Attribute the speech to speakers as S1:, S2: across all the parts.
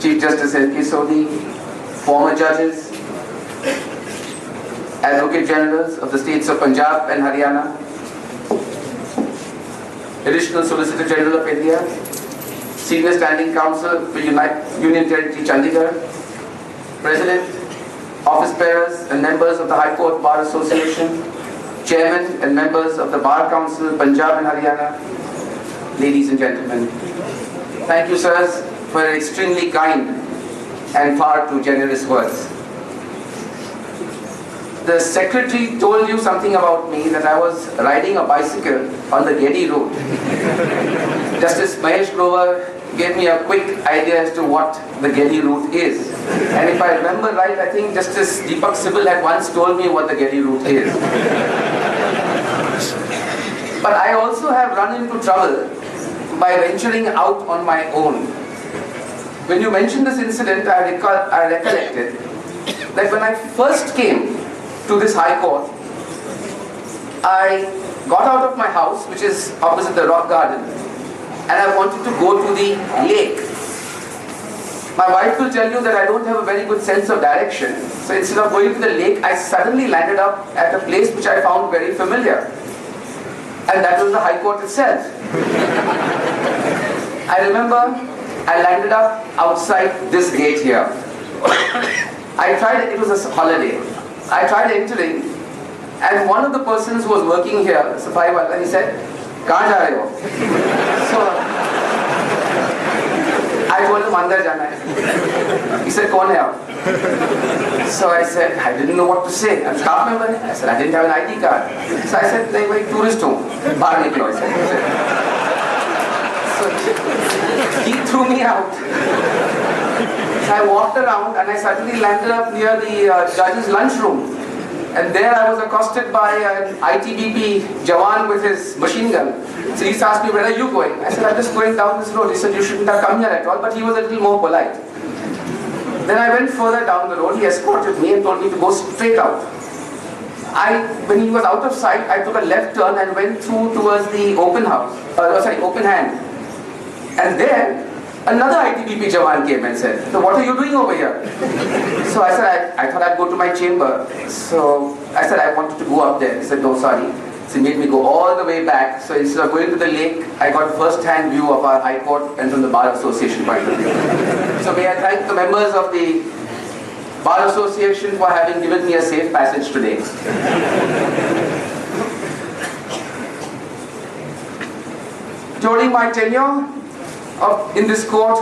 S1: Chief Justice N.K. Sodhi, former judges, Advocate Generals of the states of Punjab and Haryana, Additional Solicitor General of India, Senior Standing Counsel for Union Territory Chandigarh, President, office bearers and members of the High Court Bar Association, Chairman and members of the Bar Council, Punjab and Haryana, ladies and gentlemen. Thank you, sirs, for your extremely kind and far too generous words. The secretary told you something about me, that I was riding a bicycle on the Geddy Road. Justice Mahesh Grover gave me a quick idea as to what the Geddy route is. And if I remember right, I think Justice Deepak Sibal had once told me what the Geddy route is. But I also have run into trouble by venturing out on my own. When you mentioned this incident, I recollected that when I first came to this High Court, I got out of my house, which is opposite the Rock Garden, and I wanted to go to the lake. My wife will tell you that I don't have a very good sense of direction. So instead of going to the lake, I suddenly landed up at a place which I found very familiar. And that was the High Court itself. I remember I landed up outside this gate here. I tried, it was a holiday. I tried entering, and one of the persons who was working here, Safai, he said, "Kahan ja rahe ho?" So I told him, "Andar jana hai." He said, "Kaun hai aap?" So I said, I didn't know what to say. I'm staff member. I said, I didn't have an ID card. So I said, "Nahi, bhai, tourist hu. Bahar niklo." I said. So he threw me out. So I walked around and I suddenly landed up near the judge's lunchroom. And there I was accosted by an ITBP Jawan with his machine gun. So he asked me, "Where are you going?" I said, "I'm just going down this road." He said, "You shouldn't have come here at all." But he was a little more polite. Then I went further down the road. He escorted me and told me to go straight out. When he was out of sight, I took a left turn and went through towards the open hand. And there, another ITBP Jawan came and said, "So what are you doing over here?" So I said, I thought I'd go to my chamber. So I said, I wanted to go up there. He said, "No, sorry." So he made me go all the way back. So instead of going to the lake, I got first-hand view of our High Court and from the Bar Association point of view. So may I thank the members of the Bar Association for having given me a safe passage today. During my tenure in this court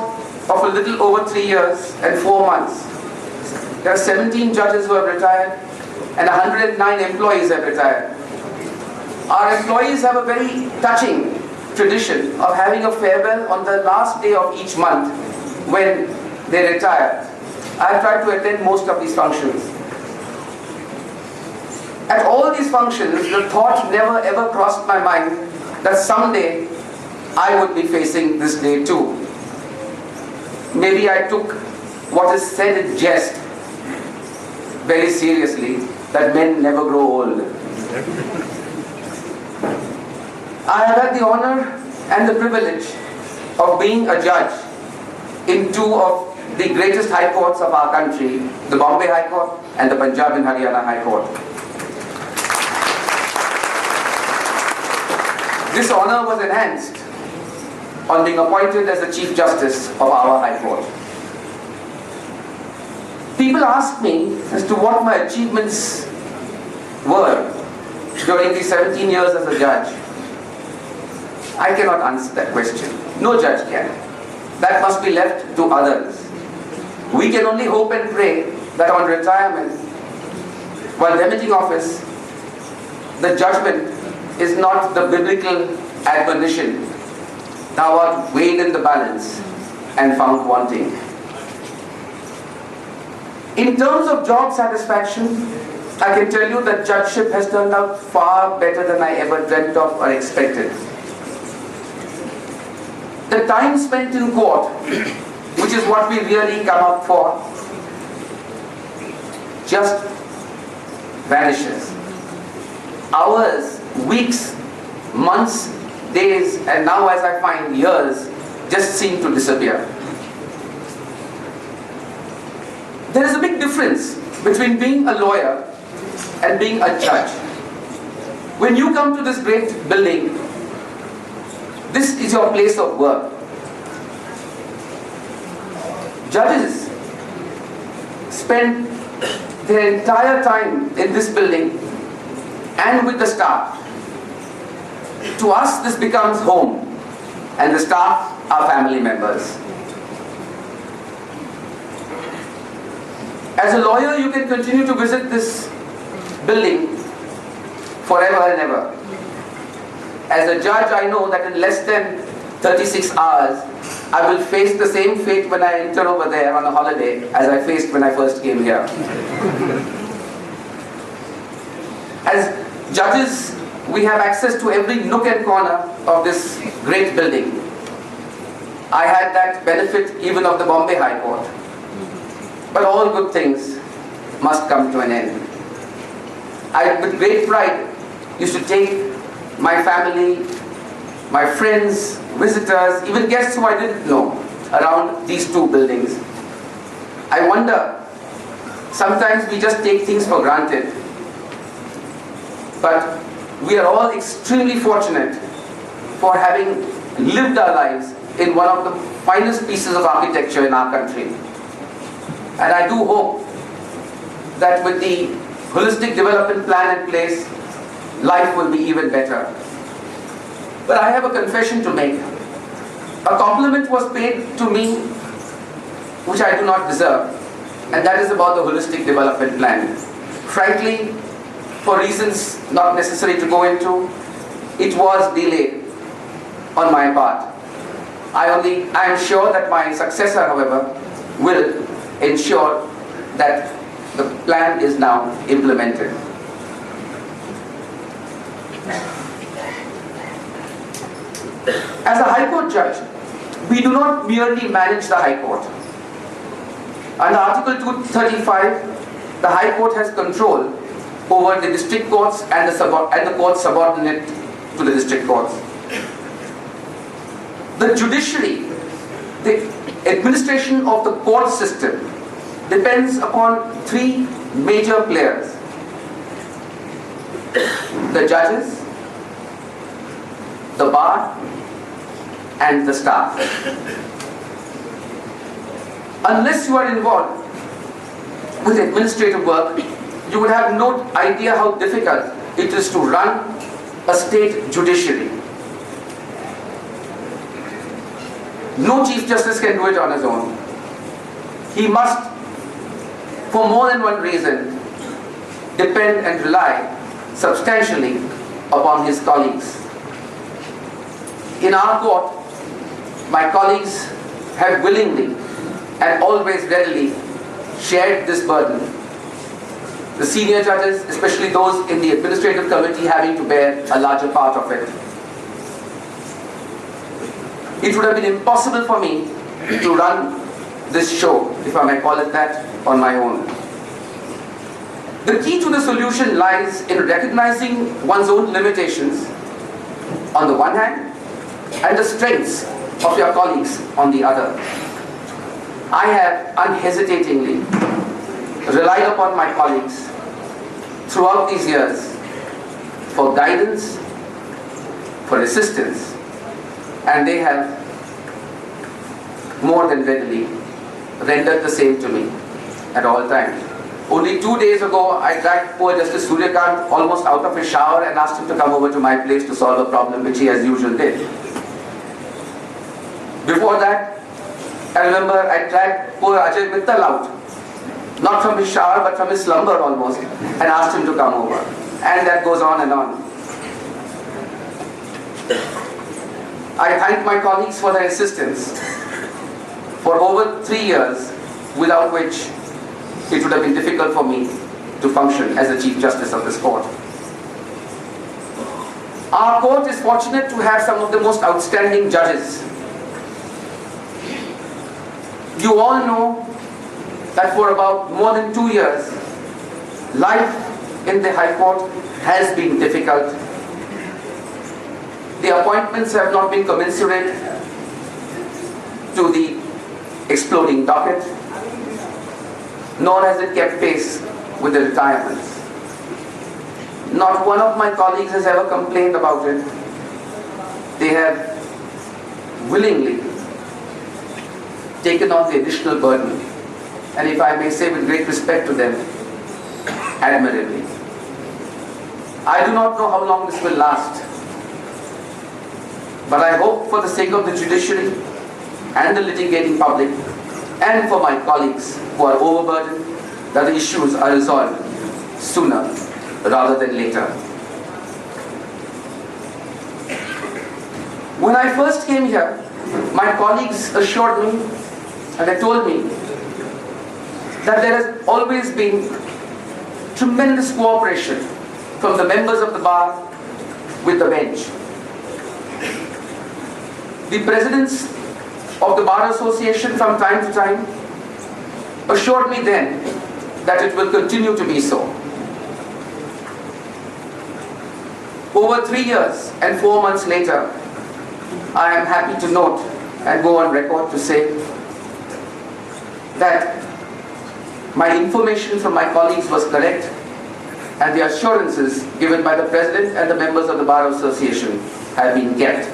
S1: of a little over 3 years and 4 months, there are 17 judges who have retired and 109 employees have retired. Our employees have a very touching tradition of having a farewell on the last day of each month when they retire. I have tried to attend most of these functions. At all these functions, the thought never ever crossed my mind that someday I would be facing this day too. Maybe I took what is said in jest very seriously, that men never grow old. I have had the honor and the privilege of being a judge in two of the greatest high courts of our country, the Bombay High Court and the Punjab and Haryana High Court. This honor was enhanced on being appointed as the Chief Justice of our High Court. People ask me as to what my achievements were during the 17 years as a judge. I cannot answer that question. No judge can. That must be left to others. We can only hope and pray that on retirement, while remitting office, the judgment is not the biblical admonition, "Thou art weighed in the balance and found wanting." In terms of job satisfaction, I can tell you that judgeship has turned out far better than I ever dreamt of or expected. The time spent in court, which is what we really come up for, just vanishes. Hours, weeks, months, days, and now as I find years, just seem to disappear. There is a big difference between being a lawyer and being a judge. When you come to this great building, this is your place of work. Judges spend their entire time in this building and with the staff. To us, this becomes home, and the staff are family members. As a lawyer, you can continue to visit this building forever and ever. As a judge, I know that in less than 36 hours, I will face the same fate when I enter over there on a holiday as I faced when I first came here. As judges, we have access to every nook and corner of this great building. I had that benefit even of the Bombay High Court. But all good things must come to an end. I, with great pride, used to take my family, my friends, visitors, even guests who I didn't know, around these two buildings. I wonder, sometimes we just take things for granted. But we are all extremely fortunate for having lived our lives in one of the finest pieces of architecture in our country. And I do hope that with the holistic development plan in place, life will be even better. But I have a confession to make. A compliment was paid to me which I do not deserve, and that is about the holistic development plan. Frankly, for reasons not necessary to go into, it was delayed on my part. I am sure that my successor, however, will ensure that the plan is now implemented. As a High Court judge, we do not merely manage the High Court. Under Article 235, the High Court has control over the district courts and the courts subordinate to the district courts. The judiciary, the administration of the court system, depends upon three major players: the judges, the bar, and the staff. Unless you are involved with administrative work, you would have no idea how difficult it is to run a state judiciary. No Chief Justice can do it on his own. He must, for more than one reason, depend and rely substantially upon his colleagues. In our court, my colleagues have willingly and always readily shared this burden. The senior judges, especially those in the administrative committee, having to bear a larger part of it. It would have been impossible for me to run this show, if I may call it that, on my own. The key to the solution lies in recognizing one's own limitations on the one hand, and the strengths of your colleagues on the other. I have unhesitatingly relied upon my colleagues throughout these years for guidance, for assistance, and they have more than readily rendered the same to me at all times. Only 2 days ago, I dragged poor Justice Suryakant almost out of his shower and asked him to come over to my place to solve a problem, which he as usual did. Before that, I remember I dragged poor Ajay Mittal out, not from his shower but from his slumber almost, and asked him to come over. And that goes on and on. I thank my colleagues for their assistance for over 3 years, without which it would have been difficult for me to function as the Chief Justice of this court. Our court is fortunate to have some of the most outstanding judges. You all know that for about more than 2 years, life in the High Court has been difficult. The appointments have not been commensurate to the exploding docket. nor has it kept pace with the retirements. Not one of my colleagues has ever complained about it. They have willingly taken on the additional burden, and if I may say with great respect to them, admirably. I do not know how long this will last, but I hope for the sake of the judiciary and the litigating public, and for my colleagues who are overburdened, that the issues are resolved sooner rather than later. When I first came here, my colleagues assured me and they told me that there has always been tremendous cooperation from the members of the bar with the bench. The presidents of the Bar Association from time to time assured me then that it will continue to be so. Over 3 years and 4 months later, I am happy to note and go on record to say that my information from my colleagues was correct, and the assurances given by the President and the members of the Bar Association have been kept.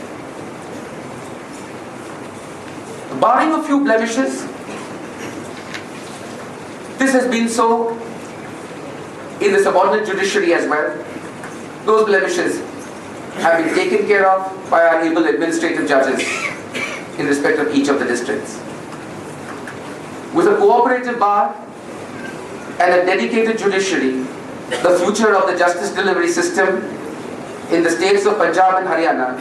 S1: Barring a few blemishes, this has been so in the subordinate judiciary as well. Those blemishes have been taken care of by our able administrative judges in respect of each of the districts. With a cooperative bar and a dedicated judiciary, the future of the justice delivery system in the states of Punjab and Haryana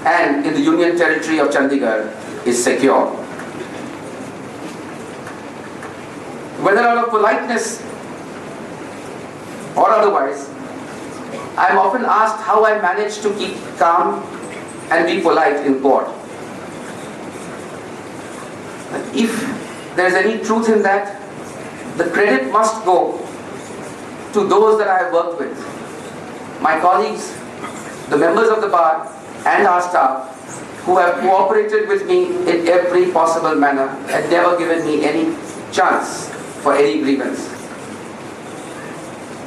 S1: and in the Union Territory of Chandigarh is secure. Whether out of politeness or otherwise, I am often asked how I manage to keep calm and be polite in court. If there is any truth in that, the credit must go to those that I have worked with, my colleagues, the members of the bar and our staff, who have cooperated with me in every possible manner and never given me any chance for any grievance.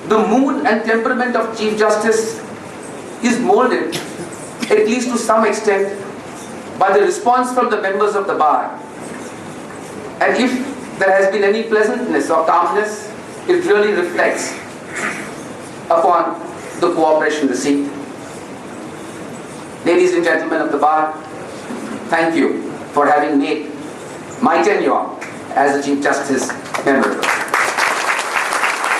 S1: The mood and temperament of Chief Justice is molded, at least to some extent, by the response from the members of the bar. And if there has been any pleasantness or calmness, it really reflects upon the cooperation received. Ladies and gentlemen of the bar, thank you for having made my tenure as a Chief Justice memorable.